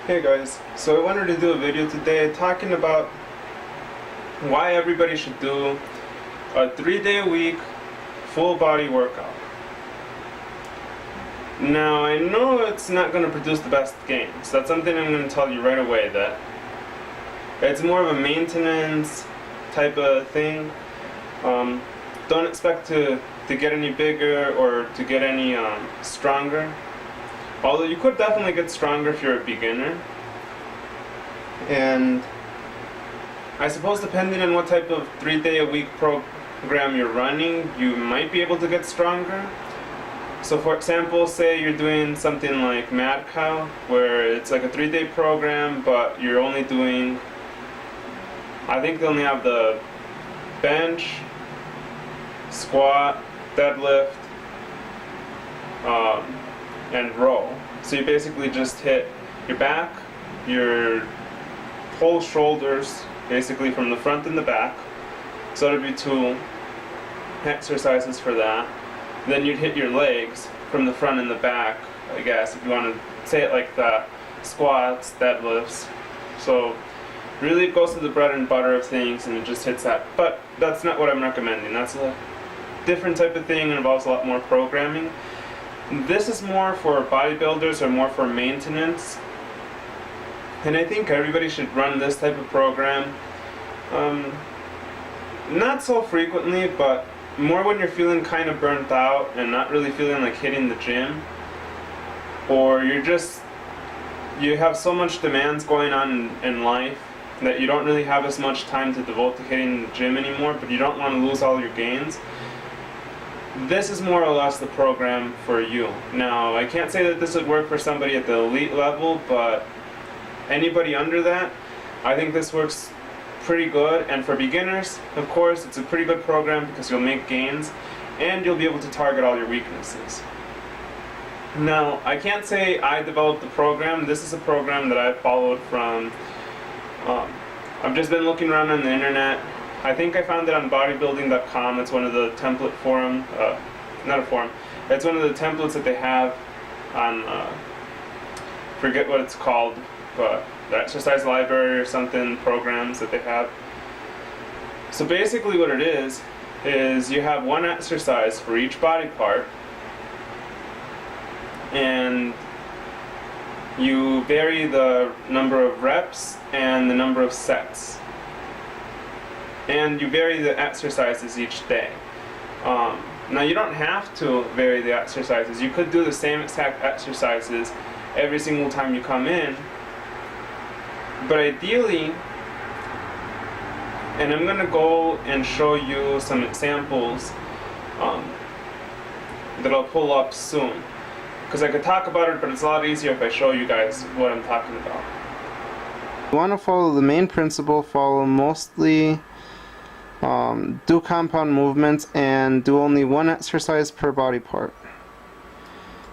Hey guys, so I wanted to do a video today talking about why everybody should do a 3-day-a-week full body workout. Now I know it's not going to produce the best gains. That's something I'm going to tell you right away, that it's more of a maintenance type of thing. Don't expect to get any bigger or to get any stronger. Although you could definitely get stronger if you're a beginner. And I suppose depending on what type of 3-day-a-week program you're running, you might be able to get stronger. So for example, say you're doing something like Mad Cow, where it's like a 3-day program, but you're only doing, I think they only have the bench, squat, deadlift, and row. So you basically just hit your back, your whole shoulders, basically from the front and the back. So that'd be 2 exercises for that. Then you'd hit your legs from the front and the back, I guess, if you want to say it like that. Squats, deadlifts. So really it goes to the bread and butter of things and it just hits that. But that's not what I'm recommending. That's a different type of thing and involves a lot more programming. This is more for bodybuilders or more for maintenance, and I think everybody should run this type of program. Not so frequently, but more when you're feeling kind of burnt out and not really feeling like hitting the gym, or you have so much demands going on in life that you don't really have as much time to devote to hitting the gym anymore, but you don't want to lose all your gains. This is more or less the program for you. Now, I can't say that this would work for somebody at the elite level, but anybody under that, I think this works pretty good. And for beginners, of course, it's a pretty good program because you'll make gains and you'll be able to target all your weaknesses. Now, I can't say I developed the program. This is a program that I followed from, I've just been looking around on the internet. I think I found it on bodybuilding.com. It's one of the template forum, not a forum, it's one of the templates that they have on, forget what it's called, but the exercise library or something, programs that they have. So basically what it is you have one exercise for each body part, and you vary the number of reps and the number of sets. And you vary the exercises each day. Now you don't have to vary the exercises. You could do the same exact exercises every single time you come in. But ideally, and I'm going to go and show you some examples that I'll pull up soon. Because I could talk about it, but it's a lot easier if I show you guys what I'm talking about. You want to follow the main principle, follow mostly do compound movements and do only one exercise per body part.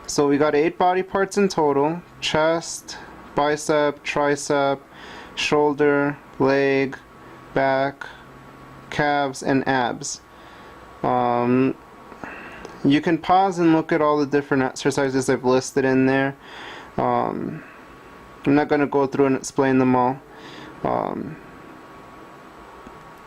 So we got 8 body parts in total: chest, bicep, tricep, shoulder, leg, back, calves, and abs. You can pause and look at all the different exercises I've listed in there. I'm not going to go through and explain them all.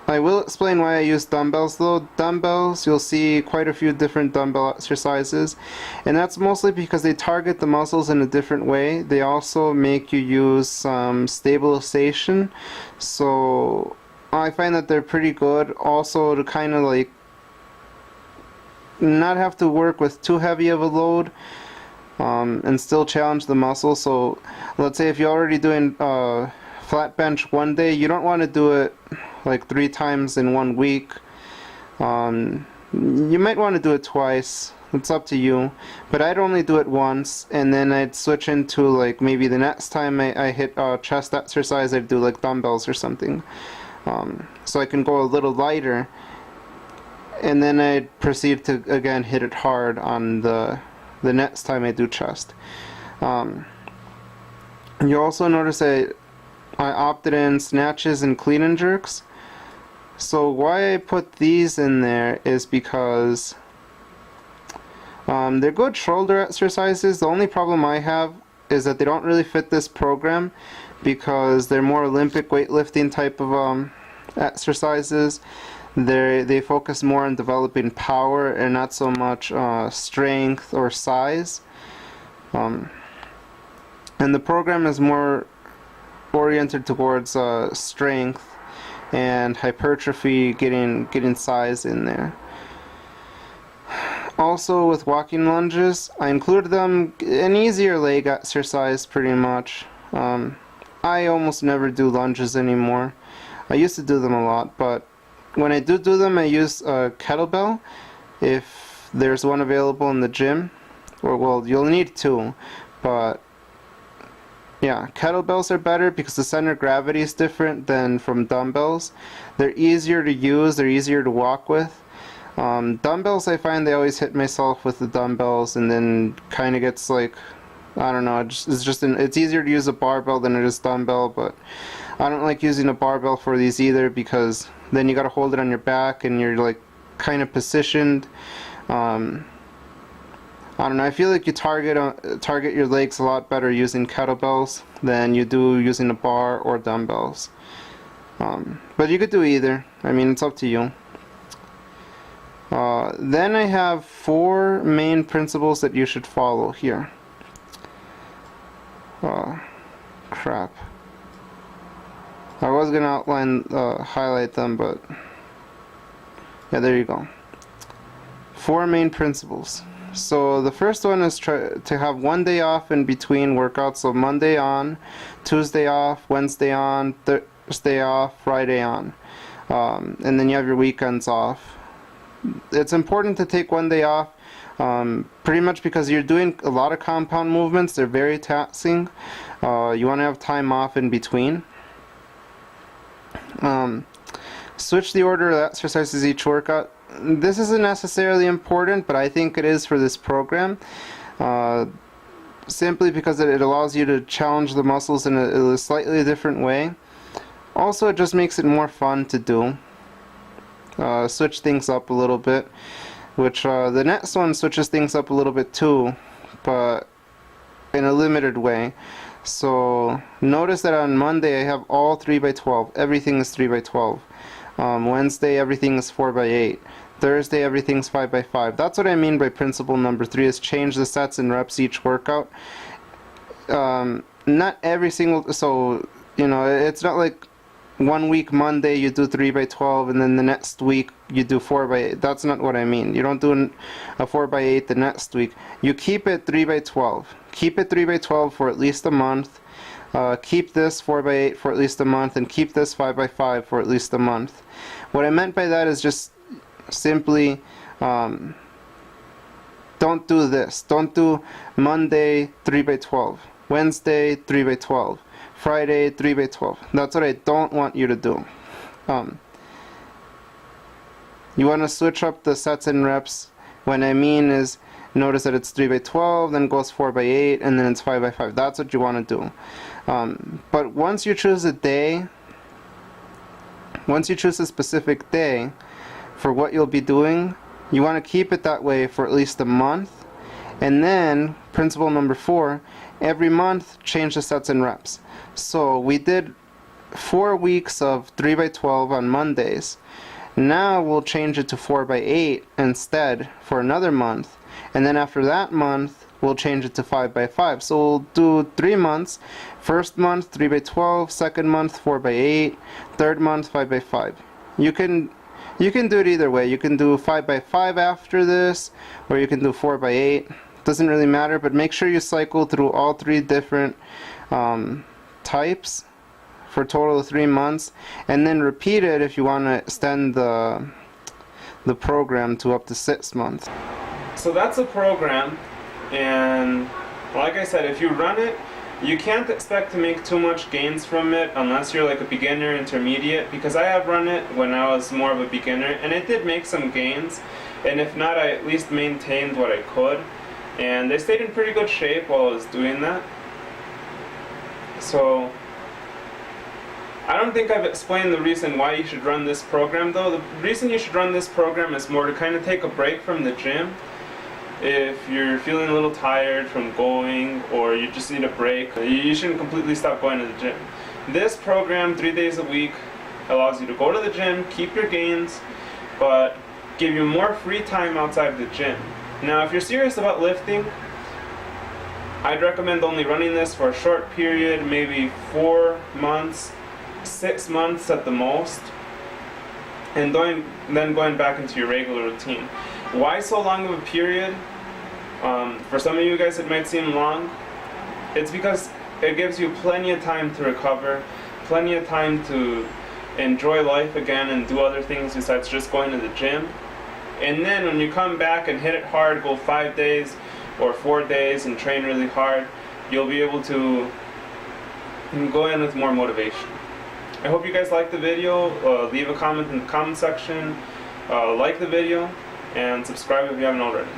I will explain why I use dumbbells though. Dumbbells, you'll see quite a few different dumbbell exercises, and that's mostly because they target the muscles in a different way. They also make you use some stabilization, so I find that they're pretty good also to kind of like not have to work with too heavy of a load and still challenge the muscle. So let's say if you're already doing flat bench one day, you don't want to do it like 3 times in 1 week. You might want to do it twice. It's up to you. But I'd only do it once, and then I'd switch into like maybe the next time I hit chest exercise, I'd do like dumbbells or something. So I can go a little lighter, and then I'd proceed to again hit it hard on the next time I do chest. You also notice I opted in snatches and clean and jerks. So why I put these in there is because they're good shoulder exercises. The only problem I have is that they don't really fit this program because they're more Olympic weightlifting type of exercises. They focus more on developing power and not so much strength or size. And the program is more oriented towards strength and hypertrophy, getting size in there. Also with walking lunges, I included them an easier leg exercise pretty much. I almost never do lunges anymore. I used to do them a lot, but when I do them, I use a kettlebell if there's one available in the gym. Or, well, you'll need two, but yeah, kettlebells are better because the center of gravity is different than from dumbbells. They're easier to use, they're easier to walk with. Dumbbells, I find they always hit myself with the dumbbells, and then kind of gets like, I don't know, it's easier to use a barbell than it is dumbbell, but I don't like using a barbell for these either because then you got to hold it on your back and you're like kind of positioned. I don't know, I feel like you target your legs a lot better using kettlebells than you do using a bar or dumbbells. But you could do either. I mean, it's up to you. Then I have 4 main principles that you should follow here. Crap. I was going to highlight them, but yeah, there you go. 4 main principles. So the first one is to have one day off in between workouts. So Monday on, Tuesday off, Wednesday on, Thursday off, Friday on. And then you have your weekends off. It's important to take one day off, pretty much because you're doing a lot of compound movements. They're very taxing. You want to have time off in between. Switch the order of exercises each workout. This isn't necessarily important, but I think it is for this program, simply because it allows you to challenge the muscles in a slightly different way. Also, it just makes it more fun to do. Switch things up a little bit, which the next one switches things up a little bit too, but in a limited way. So notice that on Monday I have all 3x12. Everything is 3x12. Wednesday everything is 4x8. Thursday everything's 5x5. That's what I mean by principle number 3, is change the sets and reps each workout. Not every single, so you know, it's not like one week Monday you do 3x12 and then the next week you do 4x8. That's not what I mean. You don't do a 4x8 the next week. You keep it 3x12. Keep it 3x12 for at least a month. Keep this 4x8 for at least a month, and keep this 5x5 for at least a month. What I meant by that is just simply don't do this. Don't do Monday 3x12, Wednesday 3x12, Friday 3x12. That's what I don't want you to do. You want to switch up the sets and reps. What I mean is, notice that it's 3x12, then goes 4x8, and then it's 5x5. That's what you want to do. But once you choose a day, once you choose a specific day for what you'll be doing, you want to keep it that way for at least a month. And then, principle number 4, every month change the sets and reps. So we did 4 weeks of 3x12 on Mondays. Now we'll change it to 4x8 instead for another month. And then after that month, we'll change it to 5x5. So we'll do 3 months. First month 3x12, second month 4x8, third month 5x5. You can do it either way. You can do 5x5 after this, or you can do 4x8. Doesn't really matter, but make sure you cycle through all 3 different types for a total of 3 months, and then repeat it if you want to extend the program to up to 6 months. So that's a program, and like I said, if you run it, you can't expect to make too much gains from it unless you're like a beginner intermediate, because I have run it when I was more of a beginner, and it did make some gains, and if not, I at least maintained what I could, and I stayed in pretty good shape while I was doing that. So I don't think I've explained the reason why you should run this program though. The reason you should run this program is more to kind of take a break from the gym if you're feeling a little tired from going or you just need a break, you shouldn't completely stop going to the gym. This program, 3 days a week, allows you to go to the gym, keep your gains, but give you more free time outside the gym. Now, if you're serious about lifting, I'd recommend only running this for a short period, maybe 4 months, 6 months at the most, and then going back into your regular routine. Why so long of a period? For some of you guys it might seem long. It's because it gives you plenty of time to recover, plenty of time to enjoy life again and do other things besides just going to the gym. And then when you come back and hit it hard, go 5 days or 4 days and train really hard, you'll be able to go in with more motivation. I hope you guys liked the video. Leave a comment in the comment section, like the video, and subscribe if you haven't already.